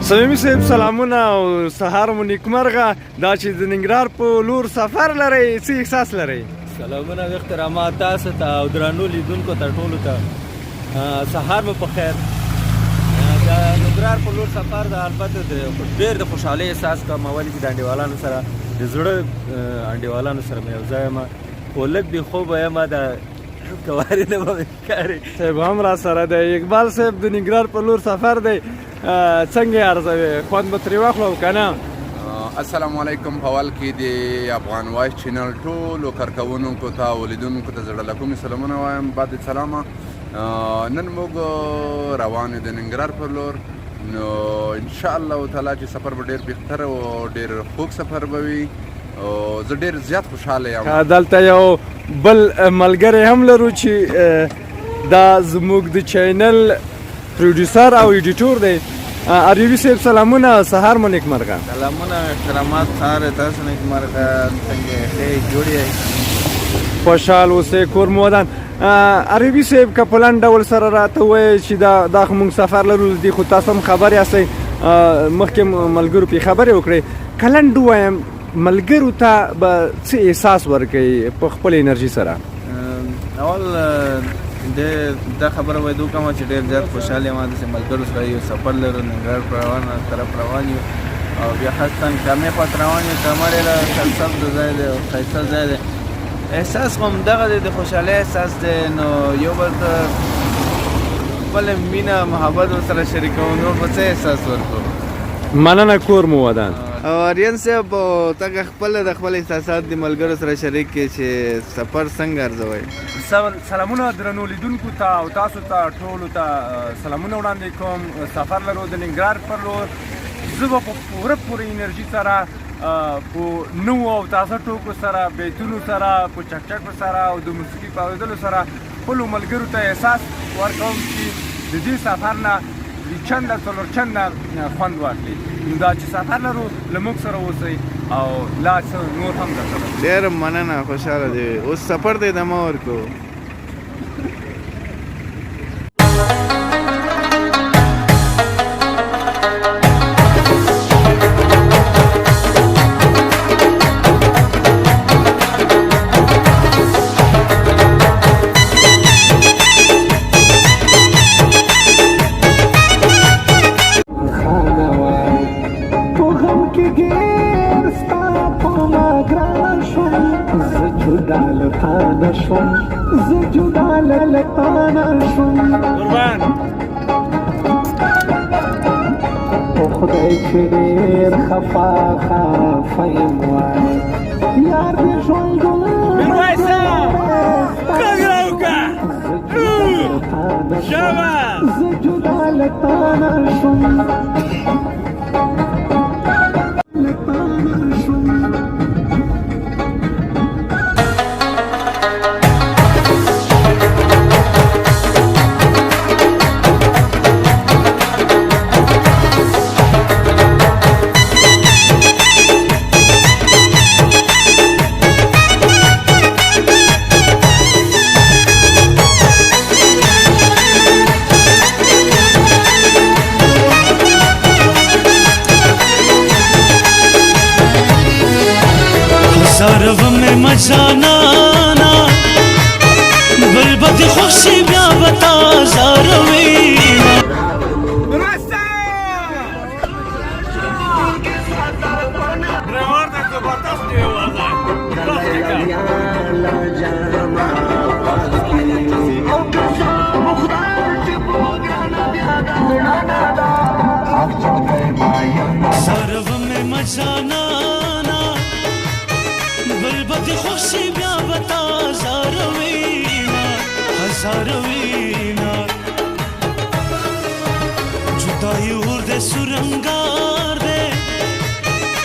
صمیمي صاحب سلامونه او سهار مو نیکمرغه. دا چې د ننګرهار په لور سفر لرئ څه احساس لرئ؟ سلامونه او احترامات تاسو ته او درنو لیدونکو ته ټولو ته سهار مو په خیر. د ننګرهار په لور سفر د البته ډېر د خوشحالۍ احساس کوم. ولې چې د انډیوالانو سره د زړه انډیوالانو سره مې یو ځای یم خو لږ بې خوبه یم د کوارې نه به مې ښکاري. صاحب هم را سره دی. اقبال صاحب د ننګرهار په لور سفر دی څنګه یې ارزوي؟ خوند به ترې واخلو که نه؟ السلام علیکم. په اول کې د افغان وایس چینل ټولو کارکوونکو ته او لیدونکو ته زړه له کومې سلامونه وایم. بعد سلامه نن موږ روان یو د ننګرهار پر لور. نو انشاءالله تعالی چې سفر به ډېر بهتر او ډېر خوږ سفر به وي او زه ډېر زیات خوشحاله یم. دلته یو بل ملګری هم لرو چې دا زموږ د چینل پروډیوسر او ایډیټور دی. عربي صاحب سلامونه، سهار مو نیکمرغه. سلامونه احترامات سهار تاسو نیکمرغه. څنګه ښه جوړ یې؟ خوشحال اوسئ، کور مو ودان. عربي صاحب که په لنډ ډول سره راته ووایئ چې دا خو موږ سفر لرو دي خو تاسو هم خبر یاستئ مخکې ملګرو پې خبرې وکړئ. که لنډ ووایم ملګرو ته به څه احساس ورکوي په خپل انرژي سره؟ اول دا خبره باید وکړم چې ډېر زیات خوشحاله یم داسې ملګرو سره یو سفر لرو ننګرهار په طرف روان یو او بیا خاصتاً کامې خواته روان یو. کامه ډېره سرسبزه ځای دی او ښایسته ځای دی. احساس خو همدغه دی د خوشحالۍ احساس دی. نو یو بل ته خپله مینه محبت ورسره شریکوو نور به څه احساس ورکړو. مننه، کور مو ودان. او آریان صاحب تاګه خپله د خپل احساسات د ملګرو سره شریک کړي چې سفر څنګه ارزوئ؟ سلامونه درنو لیدونکو ته او تاسو ته ټولو ته سلامونه وړاندې کوم. سفر لرو د ننګرهار پر لور. زه به په پوره انرژي سره په نوو او تازه ټوکو سره، بیتونو سره، په چکچکو سره او د موسیقي په اورېدلو سره خپلو ملګرو ته احساس ورکوم چې د دې سفر نه چنده څلور چنده خوند واخلي. نو دا چې سفر لرو له موږ سره اوسئ او لا څه نور هم درسره. ډېره مننه، خوشحاله دی. اوس سفر ته ادامه ورکړو. خدای چې ډېر خفا یم وایي یار دې ژوند میرویسه غږ راوکړه زه جدا له تا نه شوم. सर्व में मचाना ना बलबत खुशी ब्या बता ज़ारवी सर्व में मचाना बलबत खुशी ब्या बता ज़ारवीना हज़ारवीना जुदाई उर्दे सुरंगार दे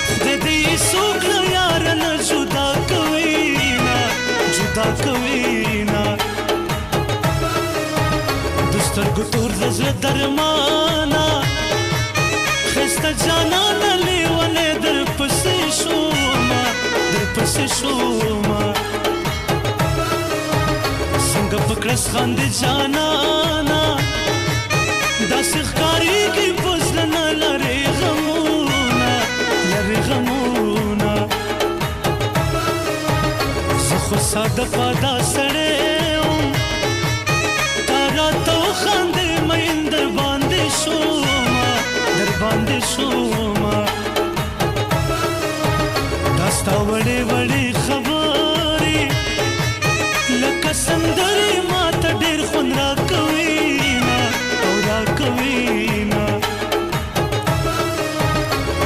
खुदे दी सूखला यार न जुदा कवीना दुस्तर गुतूर दज़ दरमाना खस्ता जाना न लेवने दर पसे शोमा संग पकड़स खांद जाना ना दस कारी की फजल न लरे ساده پادا سړی وم تا راته وخاندې مین در باندې شومه دا ستا وړې وړې خبرې لکه سندرې ماته ډېر خوند راکوي نه او راکوي نه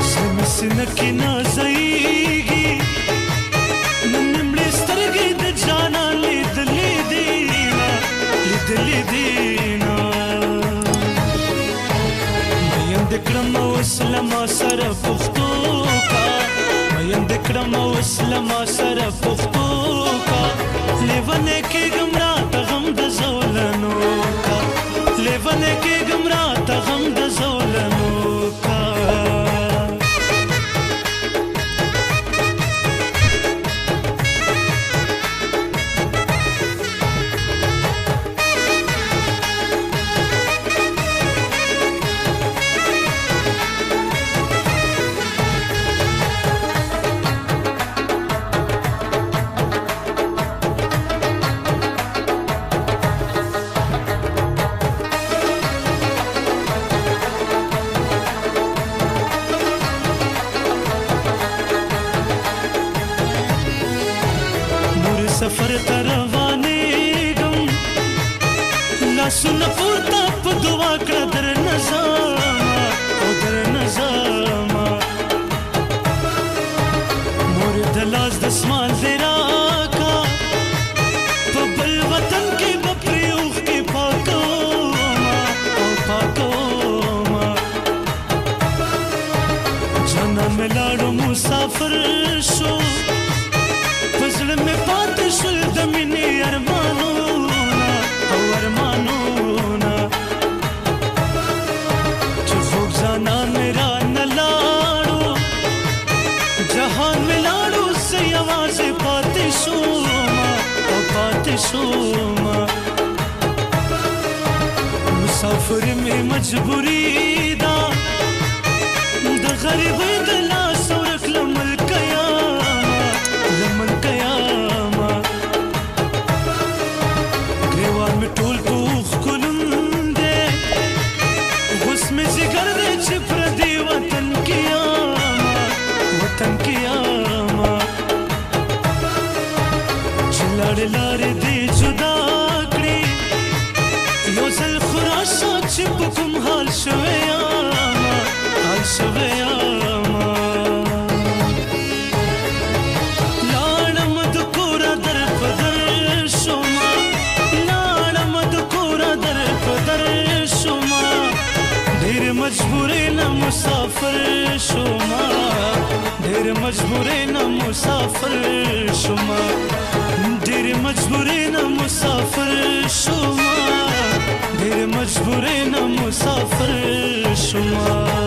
زړه مې سینه کې نازیږي نن مې مړې سترګې د جانان لیدلې دي نه مین د کړم اوس له ما سره پښتو کا مین د کړم اوس له ما سره پښتو کا لیونې کېږم راته غم د زولنو کا لیونې کېږم راته غم د زولنو کا سفر ته روانېږم لاسونه پورته په دعا کړه درنه ځمه او درنه ځمه مور د لاس دسمال دې راکړه په بل وطن کې به پرې اوښکې پاکومه او پاکومه جانان مې لاړو مسافر شو زړه مې پاتې شول د مینې ارمانونه او ارمانونه چې خوږ ځانان مې رانه لاړو جهان مې لاړو زه یوازې پاتې شومه او پاتې شومه مسافر مې مجبوري ده د غریبۍ د لاس ورک له ملکه ګریوان مې ټول پوخ کلون دی اوس مې ځیګر دی چې پردي وطن کې یمه چې لارې لارې دې جدا کړې یو ځل خو راشه چې په کوم حال شوی یمه مسافر شوما ډېر مجبورې نه مسافر شوما ډېر مجبورې نه مسافر شوما ډېر مجبورې نه مسافر شوما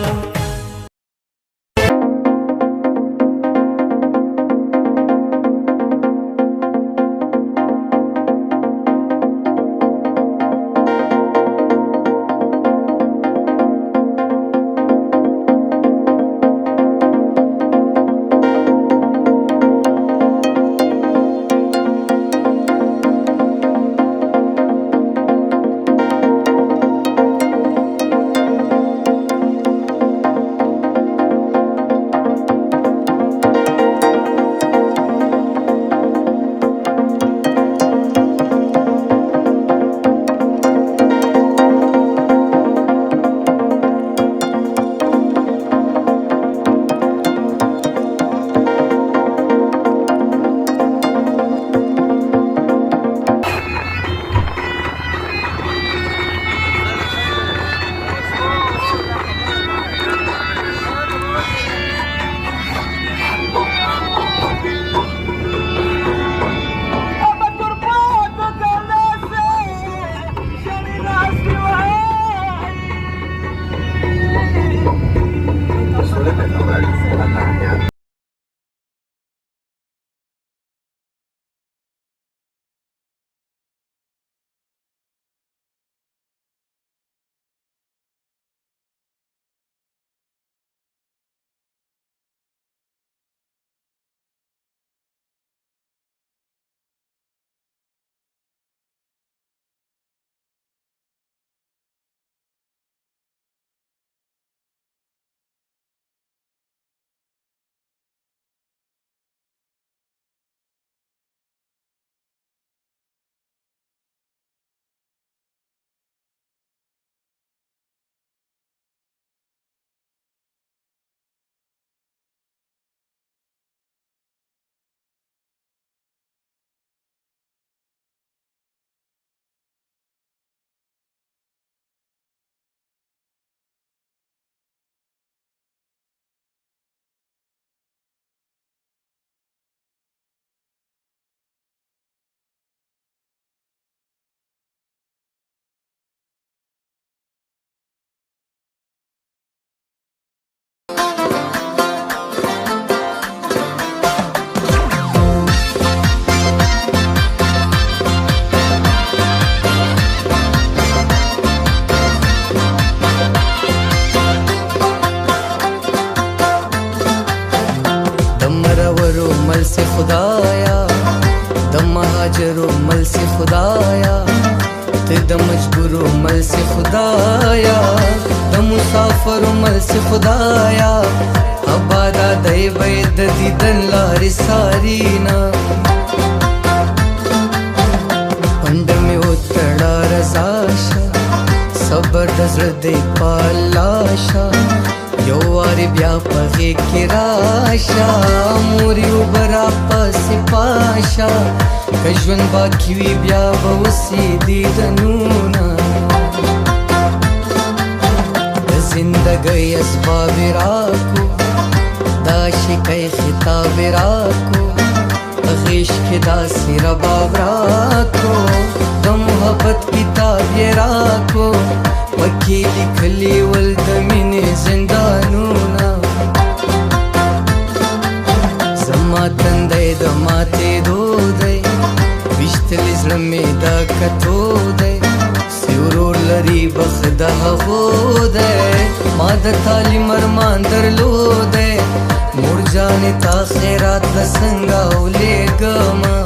مجبورو مل سے خدایا د مسافرو مل سے خدایا آبادا دی بید دیدن لار سارینا پند میں اتڑا رضاشا صبر دزر دی پالاشا یو واری بیا پغی کی راشا موریو برا پس پاشا کجون باکیوی بیا بوسی دیدنونا زندگی اسباب راکو دا شکی خطاب راکو غیش کی دا سی رباب راکو دا محبت کتاب یہ راکو پکی لکھلی والدمین زندانونا زما تندے دا ماتے دو دے وشتل زلمی دا کتو دے سیورور لری بخدا ہو دے ما دا تالی مرمان در لو دے مور جانے تا خیرات دا سنگاو لے گما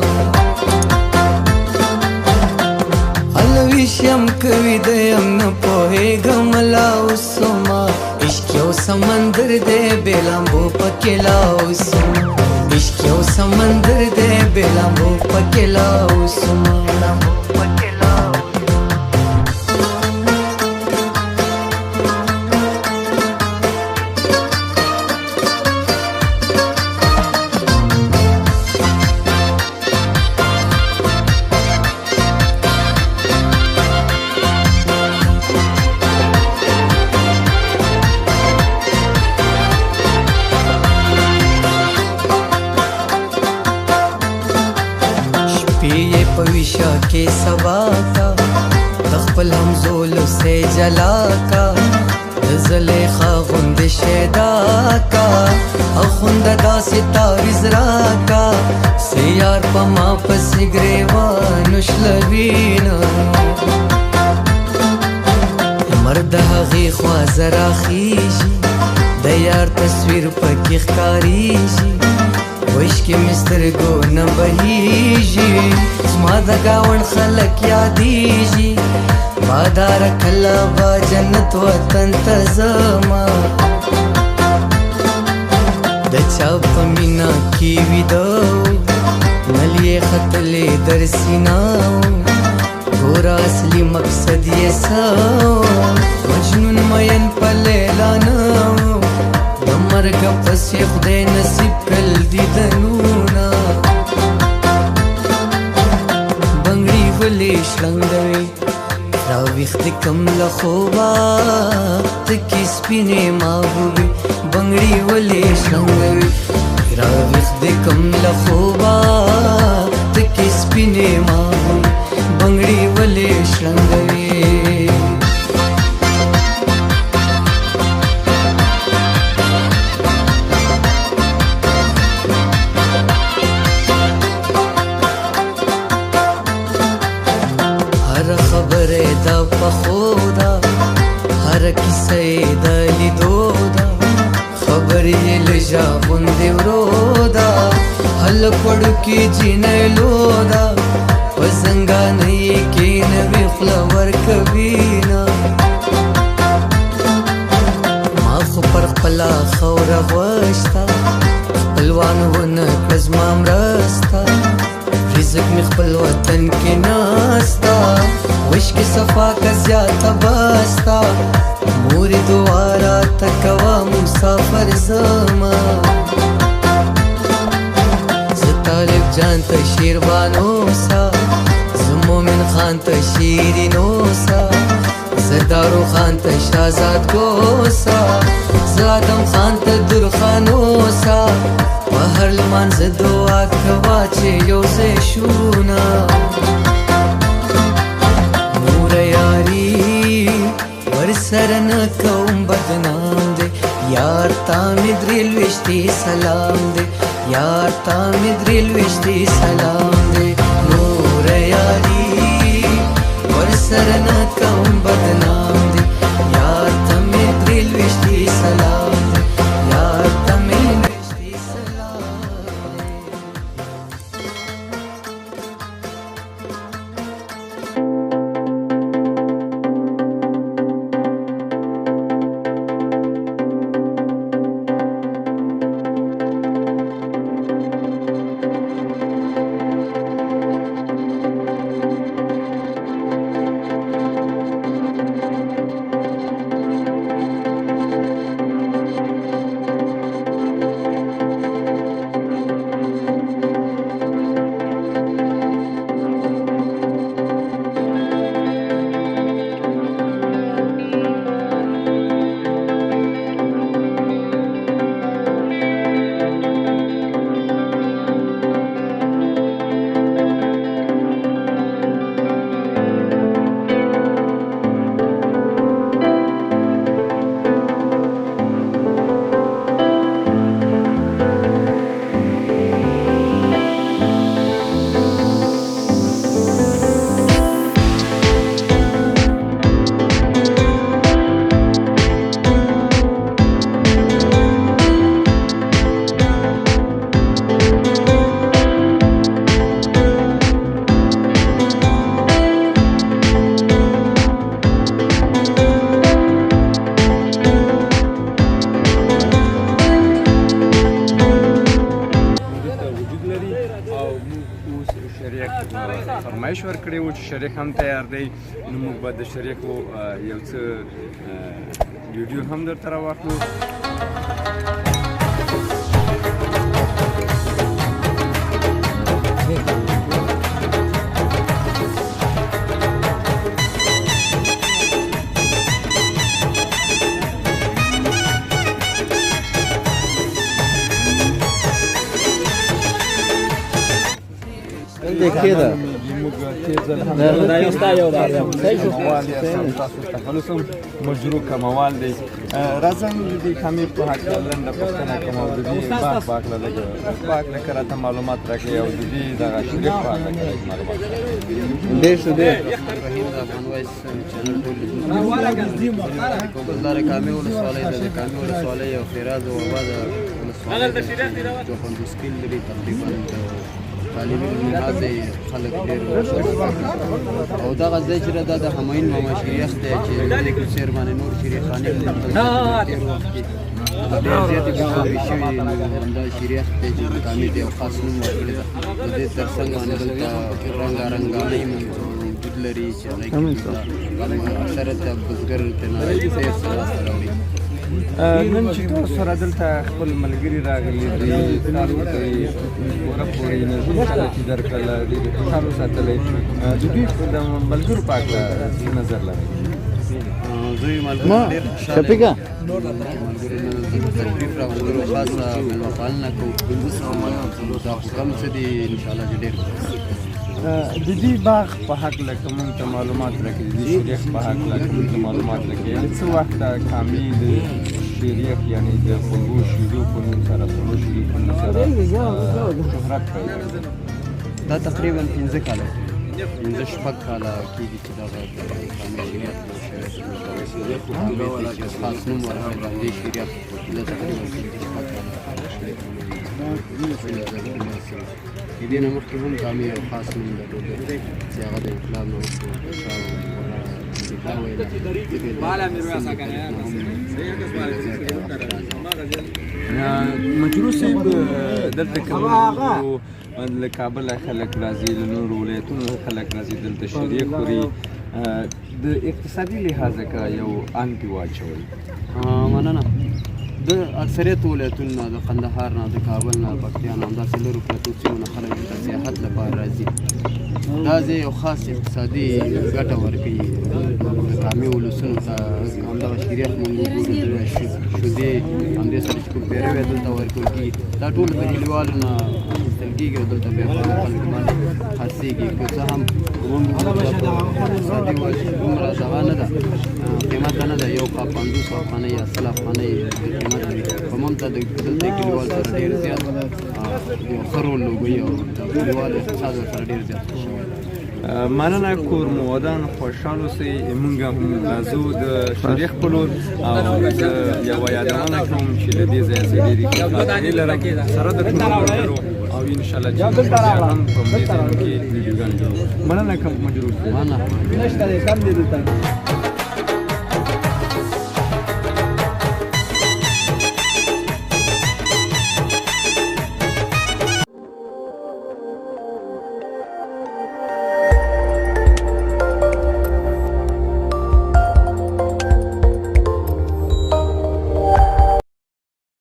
الویشیم کوي دیم نه پوهېږم لا اوسما عشق یو سمندر دی بې لامبو پکې لا اوسما عشق یو سمندر دی بې لامبو پکې لا اوسما पविशा के सबा का तखपल हमजोल से जला का ज़लेखा गुंद शेदा का अखुंद दा सितार इज़रा का सियार पमा पसिगरेवा नुशलवीना मर्द हगी ख्वाजरा खीजी दयार तस्वीर पकी खकारीजी وشک مسترگو نبهیجی زما د گاون خلک یادیجی بادار کلا با جنت وطن تزما د چا په مینا کی ویدو نلی خطلې در سیناو ګورا اصلي مقصد یې سو مجنون مین په لیلا نو د مرګ پسې خدای نصیب کل دیدنونا بنگړي ولې شلنګوي راويخت کم لخوبا تکي سپینې محبوبي بنگړي ولې شلنګوي راويخت کم لخوبا تکي سپینې محبوبي بنگړي ولې شلنګوي دا پخودا هر کیسه د لیدو دا خبرې لږه غوندې ورودا هلک وړوکي جینلو دا په زنګانۍ کې نوې خوله ورکوینه ما خو پر خپله خوره غوښته خپلوان ونه کړه زما مرسته رزق مې خپل وطن کې ناسته وشک صفا کا زیادہ بستا موری دوارا تکوا مسافر زما زطالب جان تا شیروانو سا زمومن خان تا شیرینو سا زدارو خان تا شازاد کو سا زادم خان تا درخانو سا وهر لمان زدوا کوا چه یو زشونا ورسره نه کوم بدنام دی یار تا مې درې لویشتې سلام دی یار تا مې درې لویشتې سلام دی نور یاري ورسره نه کوم بدنام دی یار تا مې درې لویشتې سلام دی یار تا مې لویشتې سلام دی ګزارش ورکړی و چې شریک هم تیار دی نو موږ به د شریکو یو څه ویډیو هم درته راواخلو. देखिए दा مجرو کموال دی راځم د دې کامې په هکله لنډه پوښتنه کوم او د دې باغ په هکله لږ باغ لکه راته معلومات راکړئ او د دې دغه شریک په هکله لږ معلومات راکړئ. ډېر ښه دی. رحیم د افغان وایس چینل ټول کومبلدار کامې ولسوالۍ ده. د کامې ولسوالۍ او خیراز او آباد ولسوالۍ 52 کیل لري تقریبا. تعلیمي لحاظ خلک ډېر او دغه ځای چې دا د همایون ماما شریخ دی چې د دې کوڅې باندې نور شریخانې دي. ډېر وخت کې ډېر زیاتې بېخوبي شوي نو همدا شریخ دی چې د کامې دی او خاص نوم ورکړی ده. د دې تر څنګ باندې دلته رنګارنګانۍ موجود لري چې هغې کې اکثره ته بزګر ترې سیر سره لاسته راوړي. نن چې تاسو سره دلته خپل ملګري راغلي دي تاسو ته یې پوره پوره انرژي چې درکړله ډېرې خوشحاله وساتلی د دوی د ملګرو په هکله څه نظر لرئ؟ دوی ملګرو ډېر خوشحاله دي. ملګرو نه تشریف راوړلو خاصه مېلمه پالنه کوو. دا خو کم څه دي انشاءالله چې ډېر د دې باغ په هکله که موږ ته معلومات راکړي د دې شریخ په هکله که موږ ته معلومات راکړي یعنې څه وخته کامې د شریخ یعنې د خوږو شیدو په نوم سره خوږو شیدو په نوم سره شهرت پیدا دا تقریبا 15 کاله 15-16 کاله کېږي چې دغه کامې شریعت شوی کامې ته چې خاص نوم ورکړی د دې شریعت دا تقریبا 15-16 کاله د دې نه مخکې هم کامې یو خاص نوم درلود چې هغه د انقلاب نه وروسته مجرو صاحب دلته کوم له کابله خلک راځي له نورو ولایتونو خلک راځي دلته شریک خوري د اقتصادي لحاظه که یو انګې واچوئ. مننه. د اکثریت ولایتونو نه د قندهار نه د کابل نه پکتیا نه همداسې لرو پرتو سیمو نه خلک دلته سیاحت لپاره راځي. دا ځای یو خاص اقتصادي ګټه ورکوي د کامې ولسونو ته. همدغه شریخ موږ شودې همدې سره چې کوم پیروی دلته ورکول کېږي دا ټول د کلیوالو نه اخیستل کېږي او دلته بیا خلکو باندې خرڅېږي. که څه هم اقتصادي وجه دومره دغه نه ده قیمته نه ده. یو قاب 500 افغانۍ یا 100 افغانۍ قیمت لري. په موږ ته دلته کلیوال سره ډېر زیات یو ښه رول لوبوي او د کلیوالو اقتصاد ورسره ډېر زیات ښه شوی. مننه کور مو ودان خوشحال اوسئ. موږ هم ځو د شریخ په لور او زه یوه یادونه کوم چې له دې ځایه زه ډېرې ښې خاطرې لرم سره د ټولو ملګرو او انشاءالله چې موږ بیا هم په همدې ځایونو کې ویډیوګانې جوړوو. مننه کوم مجروح. مننه.